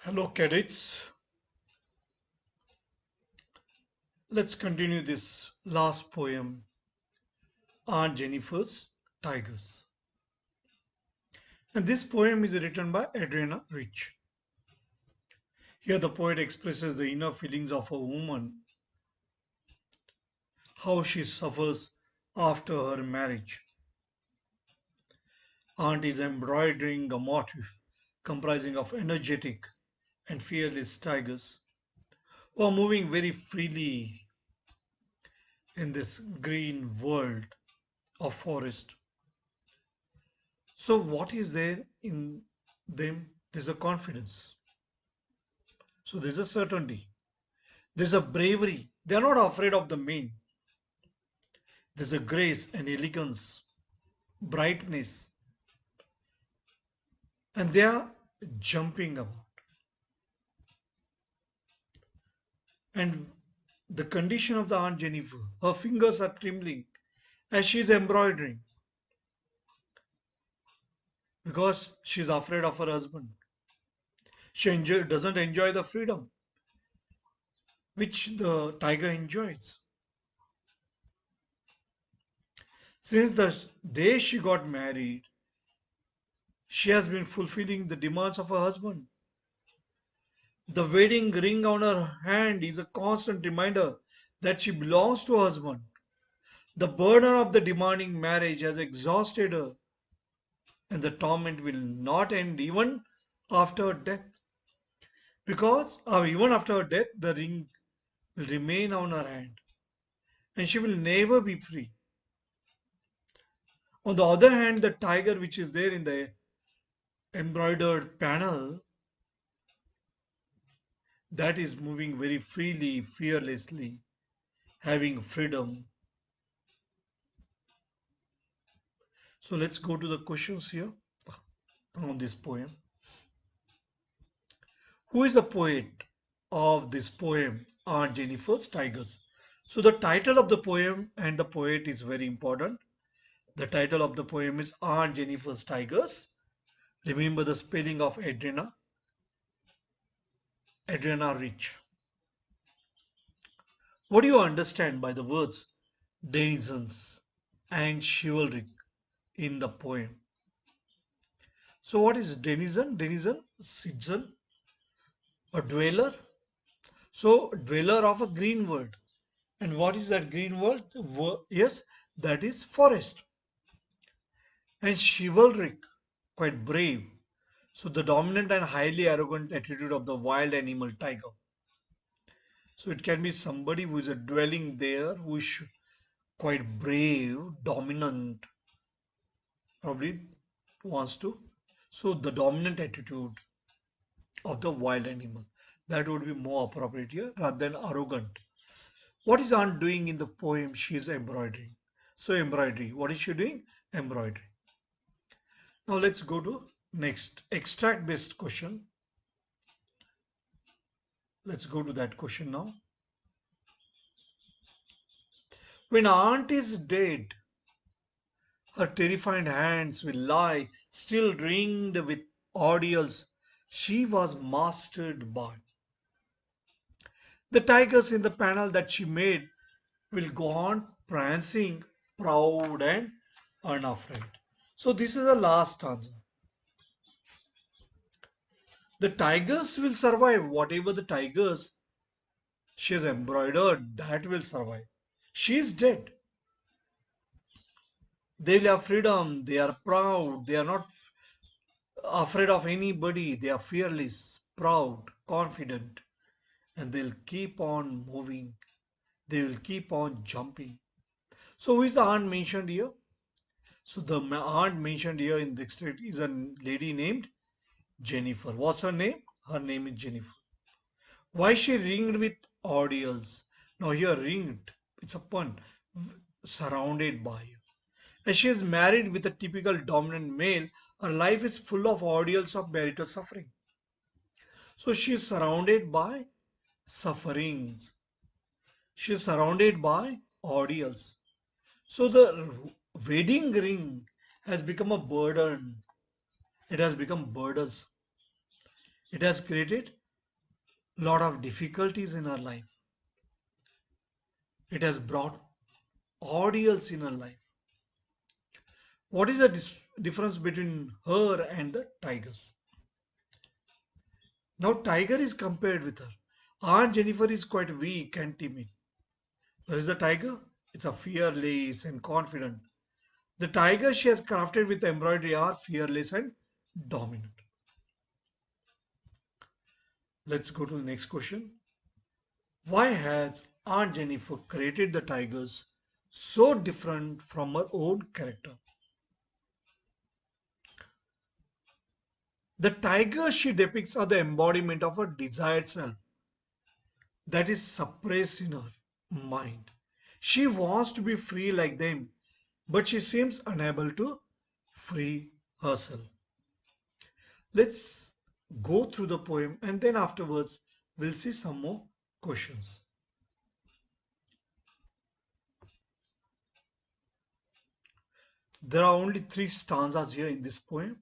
Hello, cadets. Let's continue this last poem, Aunt Jennifer's Tigers. And this poem is written by Adriana Rich. Here, the poet expresses the inner feelings of a woman, how she suffers after her marriage. Aunt is embroidering a motif comprising of energetic and fearless tigers who are moving very freely in this green world of forest. So, what is there in them? There's a confidence. So, there's a certainty. There's a bravery. They're not afraid of the main. There's a grace and elegance, brightness, and they are jumping about. And the condition of the Aunt Jennifer, her fingers are trembling as she's embroidering because she's afraid of her husband. She doesn't enjoy the freedom which the tiger enjoys. Since the day she got married, she has been fulfilling the demands of her husband. The wedding ring on her hand is a constant reminder that she belongs to her husband. The burden of the demanding marriage has exhausted her, and the torment will not end even after her death. Because even after her death, the ring will remain on her hand, and she will never be free. On the other hand, the tiger which is there in the embroidered panel, that is moving very freely, fearlessly, having freedom. So let's go to the questions here on this poem. Who is the poet of this poem, Aunt Jennifer's Tigers? So the title of the poem and the poet is very important. The title of the poem is Aunt Jennifer's Tigers. Remember the spelling of Adriana Rich. What do you understand by the words denizens and chivalric in the poem? So what is denizen? Denizen, citizen, a dweller. So dweller of a green world. And what is that green world? Yes, that is forest. And chivalric, quite brave. So the dominant and highly arrogant attitude of the wild animal tiger. So it can be somebody who is a dwelling there, who is quite brave, dominant, probably wants to. So the dominant attitude of the wild animal. That would be more appropriate here rather than arrogant. What is Aunt doing in the poem? She is embroidering. So embroidery. What is she doing? Embroidery. Now let's go to next extract based question. Let's go to that question now. When Aunt is dead, her terrified hands will lie still ringed with ordeals she was mastered by. The tigers in the panel that she made will go on prancing, proud and unafraid. So this is the last stanza. The tigers will survive. Whatever the tigers she has embroidered, that will survive. She is dead. They will have freedom. They are proud. They are not afraid of anybody. They are fearless, proud, confident, and they'll keep on moving. They will keep on jumping. So who is the aunt mentioned here? So the aunt mentioned here in the extract is a lady named Jennifer. What's her name? Her name is Jennifer. Why is she ringed with ordeals? Now here ringed, it's a pun, surrounded by. As she is married with a typical dominant male, her life is full of ordeals of marital suffering. So she is surrounded by sufferings. She is surrounded by ordeals. So the wedding ring has become a burden. It has become burdensome. It has created a lot of difficulties in her life. It has brought ordeals in her life. What is the difference between her and the tigers? Now Tiger is compared with her. Aunt Jennifer is quite weak and timid. Where is the tiger? It's a fearless and confident. The tiger she has crafted with embroidery are fearless and dominant. Let's go to the next question. Why has Aunt Jennifer created the tigers so different from her own character? The tigers she depicts are the embodiment of her desired self that is suppressed in her mind. She wants to be free like them, but she seems unable to free herself. Let's go through the poem and then afterwards we'll see some more questions. There are only 3 stanzas here in this poem.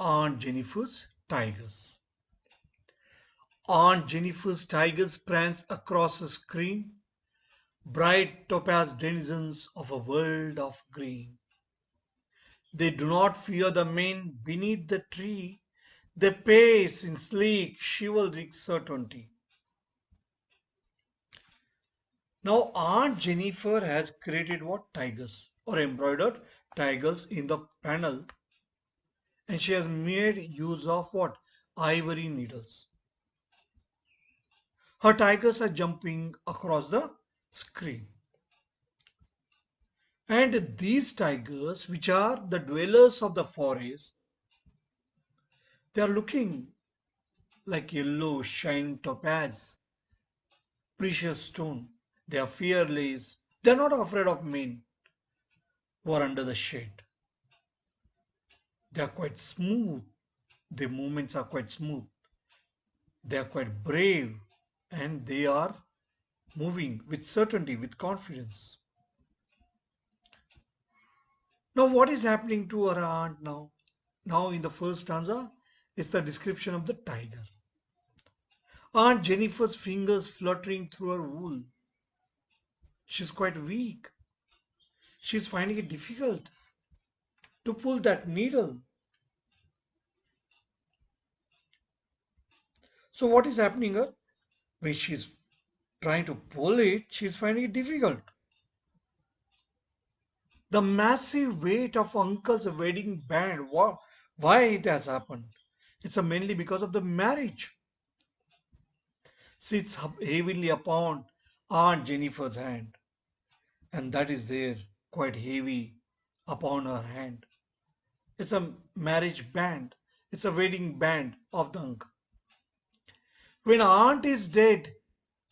Aunt Jennifer's Tigers. Aunt Jennifer's tigers prance across a screen, bright topaz denizens of a world of green. They do not fear the men beneath the tree, they pace in sleek, chivalric certainty. Now Aunt Jennifer has created what? Tigers or embroidered tigers in the panel, and she has made use of what? Ivory needles. Her tigers are jumping across the screen. And these tigers, which are the dwellers of the forest, they are looking like yellow shining topaz, precious stone. They are fearless. They are not afraid of men who are under the shade. They are quite smooth. Their movements are quite smooth. They are quite brave and they are moving with certainty, with confidence. Now what is happening to her aunt now? Now in the first stanza is the description of the tiger. Aunt Jennifer's fingers fluttering through her wool. She's quite weak. She's finding it difficult to pull that needle. So what is happening her? When she's trying to pull it, she's finding it difficult. The massive weight of uncle's wedding band, why it has happened? It's mainly because of the marriage. Sits heavily upon Aunt Jennifer's hand, and that is there quite heavy upon her hand. It's a marriage band. It's a wedding band of the uncle. When aunt is dead,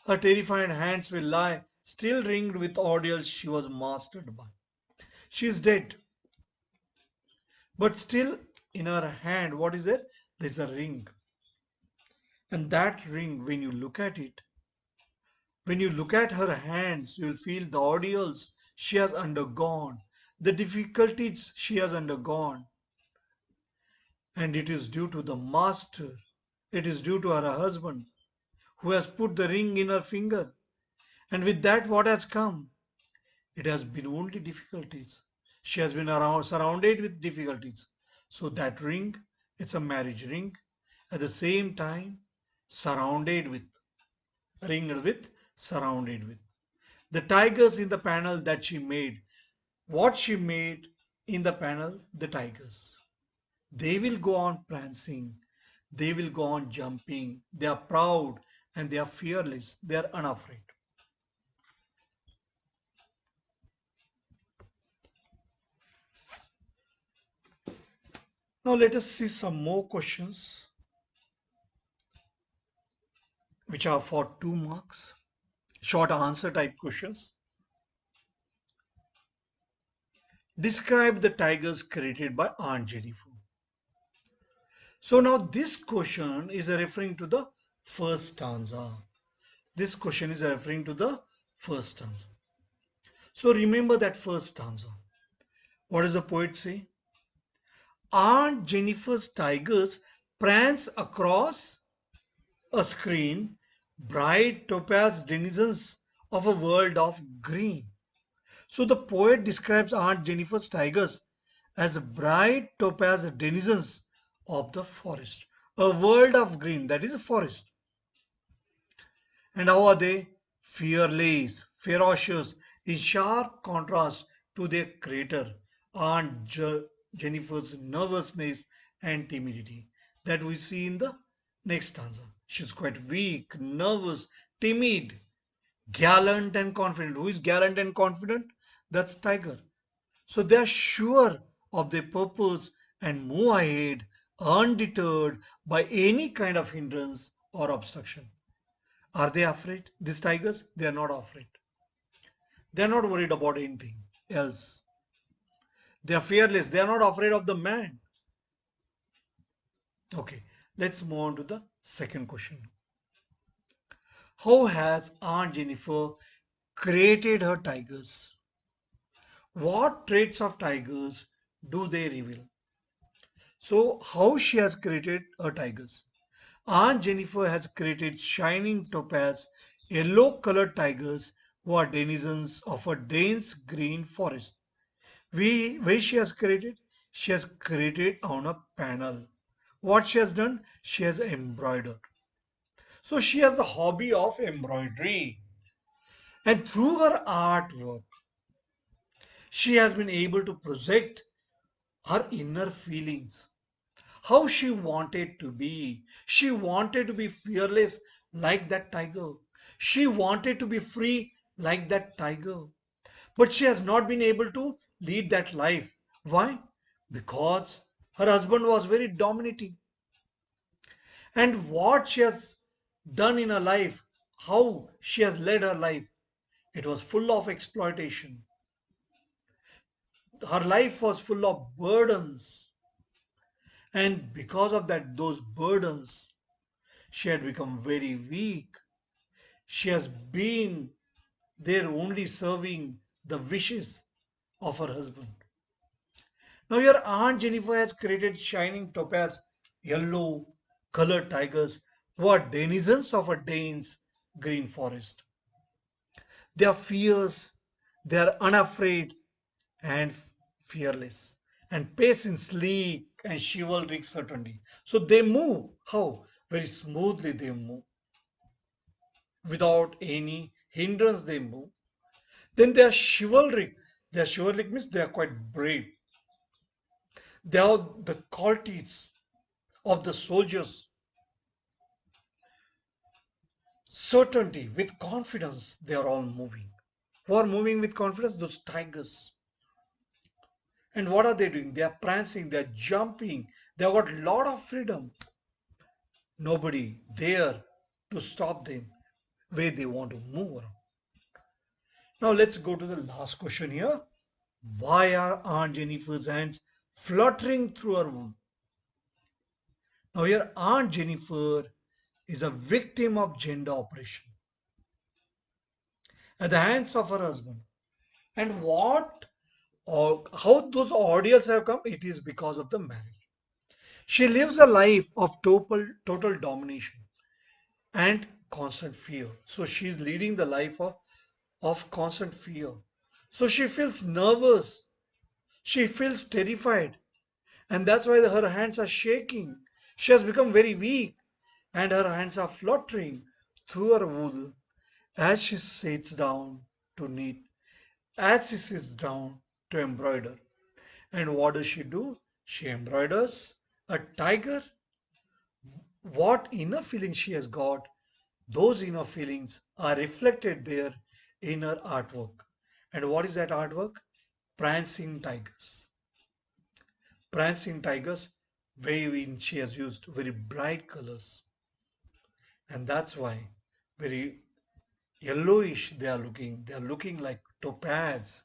her terrified hands will lie, still ringed with ordeals she was mastered by. She is dead, but still in her hand, what is there? There's a ring. And that ring, when you look at it, when you look at her hands, you will feel the ordeals she has undergone, the difficulties she has undergone. And it is due to the master, it is due to her husband, who has put the ring in her finger. And with that, what has come? It has been only difficulties. She has been surrounded with difficulties. So that ring, it's a marriage ring. At the same time, surrounded with, ringed with, surrounded with. The tigers in the panel that she made. What she made in the panel, the tigers. They will go on prancing. They will go on jumping. They are proud and they are fearless. They are unafraid. Now let us see some more questions which are for 2 marks. Short answer type questions. Describe the tigers created by Aunt Jennifer. So now this question is referring to the first stanza. This question is referring to the first stanza. So remember that first stanza. What does the poet say? Aunt Jennifer's tigers prance across a screen, bright topaz denizens of a world of green. So the poet describes Aunt Jennifer's tigers as bright topaz denizens of the forest. A world of green, that is a forest. And how are they? Fearless, ferocious, in sharp contrast to their creator, Jennifer's nervousness and timidity that we see in the next stanza. She's quite weak, nervous, timid, gallant and confident. Who is gallant and confident? That's Tiger. So they are sure of their purpose and move ahead undeterred by any kind of hindrance or obstruction. Are they afraid? These tigers, they are not afraid. They are not worried about anything else. They are fearless. They are not afraid of the man. Okay, let's move on to the second question. How has Aunt Jennifer created her tigers? What traits of tigers do they reveal? So, how she has created her tigers? Aunt Jennifer has created shining topaz, yellow colored tigers who are denizens of a dense green forest. Where she has created? She has created on a panel. What she has done? She has embroidered. So she has the hobby of embroidery. And through her artwork, she has been able to project her inner feelings. How she wanted to be. She wanted to be fearless like that tiger. She wanted to be free like that tiger. But she has not been able to lead that life. Why? Because her husband was very dominating. And what she has done in her life, how she has led her life, it was full of exploitation. Her life was full of burdens. And because of that, those burdens, she had become very weak. She has been there only serving the wishes of her husband. Now, your Aunt Jennifer has created shining topaz, yellow colored tigers who are denizens of a dense green forest. They are fierce, they are unafraid and fearless, and pace in sleek and chivalric certainty. So they move. How? Very smoothly they move. Without any hindrance they move. Then they are chivalric. They are chivalric means they are quite brave. They have the qualities of the soldiers. Certainty, with confidence, they are all moving. Who are moving with confidence? Those tigers. And what are they doing? They are prancing, they are jumping, they have got a lot of freedom. Nobody there to stop them where they want to move around. Now let's go to the last question here. Why are Aunt Jennifer's hands fluttering through her womb? Now here Aunt Jennifer is a victim of gender oppression at the hands of her husband. And what or how those ordeals have come? It is because of the marriage. She lives a life of total domination and constant fear. So she's leading the life of constant fear. So she feels nervous. She feels terrified. And that's why her hands are shaking. She has become very weak and her hands are fluttering through her wool as she sits down to knit, as she sits down to embroider. And what does she do? She embroiders a tiger. What inner feelings she has got, those inner feelings are reflected there in her artwork. And what is that artwork? Prancing tigers. Prancing tigers, wherein she has used very bright colors. And that's why very yellowish they are looking. They are looking like topaz.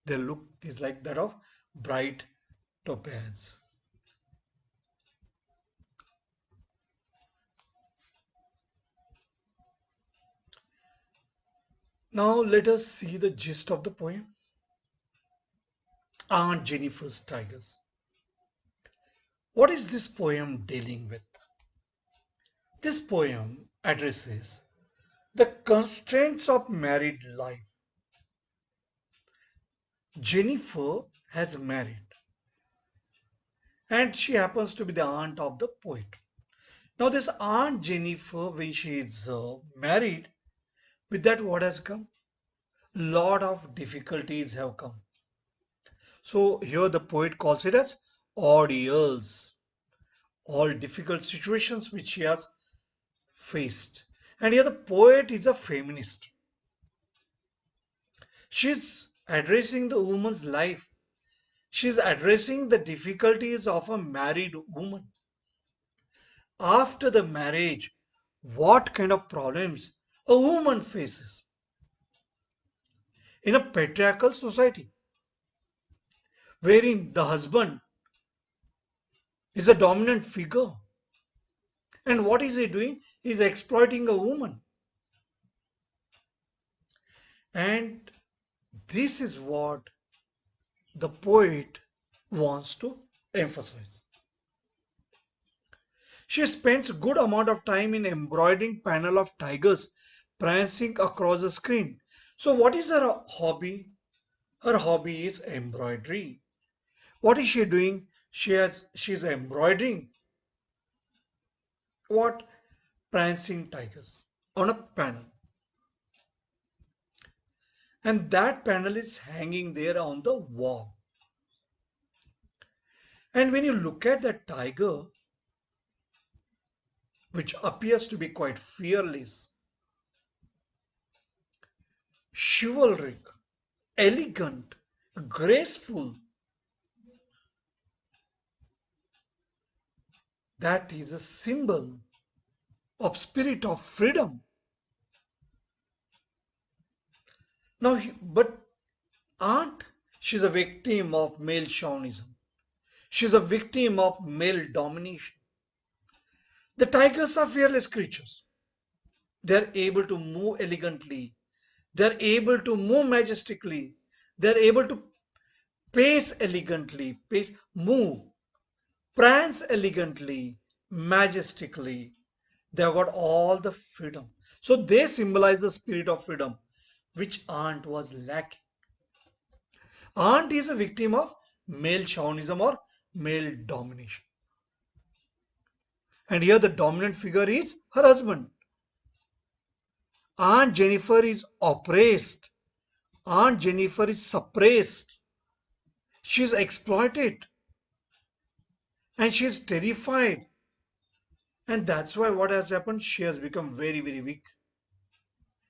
Their look is like that of bright topaz. Now let us see the gist of the poem. Aunt Jennifer's Tigers. What is this poem dealing with? This poem addresses the constraints of married life. Jennifer has married and she happens to be the aunt of the poet. Now, this Aunt Jennifer, when she is married, with that, what has come? Lot of difficulties have come. So, here the poet calls it as ordeals, all difficult situations which she has faced. And here the poet is a feminist. She's addressing the woman's life, she's addressing the difficulties of a married woman. After the marriage, what kind of problems a woman faces in a patriarchal society wherein the husband is a dominant figure. And what is he doing? He's exploiting a woman. And this is what the poet wants to emphasize. She spends a good amount of time in embroidering panel of tigers prancing across the screen. So what is her hobby? Her hobby is embroidery. What is she doing? She's embroidering what? Prancing tigers on a panel. And that panel is hanging there on the wall. And when you look at that tiger, which appears to be quite fearless, chivalric, elegant, graceful, that is a symbol of spirit of freedom. Now, but Aunt, she's a victim of male chauvinism. She's a victim of male domination. The tigers are fearless creatures. They're able to move elegantly. They're able to move majestically. They're able to pace elegantly, move, prance elegantly, majestically. They've got all the freedom. So they symbolize the spirit of freedom, which Aunt was lacking. Aunt is a victim of male chauvinism or male domination. And here the dominant figure is her husband. Aunt Jennifer is oppressed. Aunt Jennifer is suppressed. She is exploited. And she is terrified. And that's why what has happened? She has become very, very weak.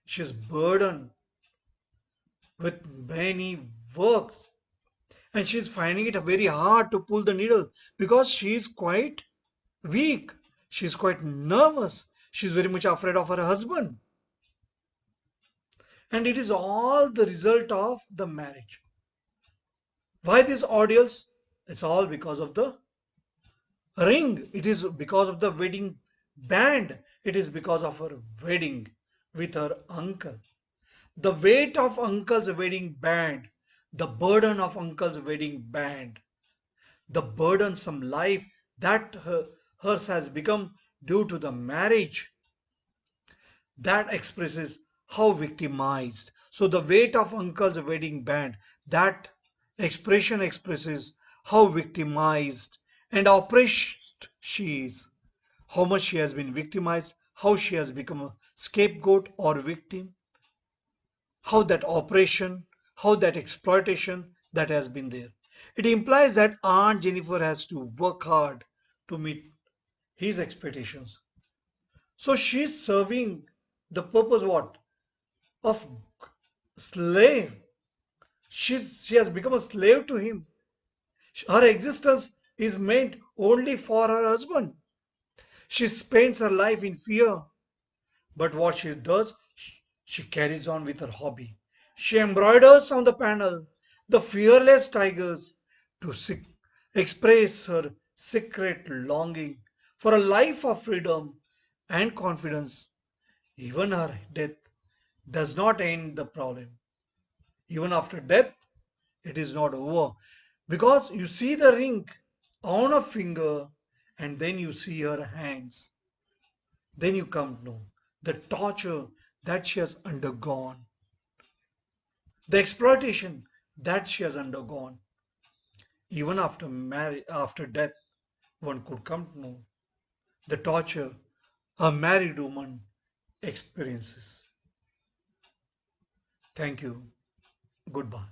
She is burdened with many works. And she is finding it very hard to pull the needle because she is quite weak. She is quite nervous. She is very much afraid of her husband. And it is all the result of the marriage. Why these ordeals? It's all because of the ring. It is because of the wedding band. It is because of her wedding with her uncle. The weight of uncle's wedding band, the burden of uncle's wedding band, the burdensome life that hers has become due to the marriage, that expresses how victimized. So the weight of uncle's wedding band, that expression expresses how victimized and oppressed she is, how much she has been victimized, how she has become a scapegoat or victim, how that oppression, how that exploitation that has been there. It implies that Aunt Jennifer has to work hard to meet his expectations. So she's serving the purpose what? Of slave. She has become a slave to him. Her existence is meant only for her husband. She spends her life in fear. But what she does, she carries on with her hobby. She embroiders on the panel the fearless tigers to express her secret longing for a life of freedom and confidence. Even her death does not end the problem. Even after death, it is not over. Because you see the ring on a finger, and then you see her hands. Then you come to know the torture that she has undergone, the exploitation that she has undergone. Even after after death, one could come to know the torture a married woman experiences. Thank you. Goodbye.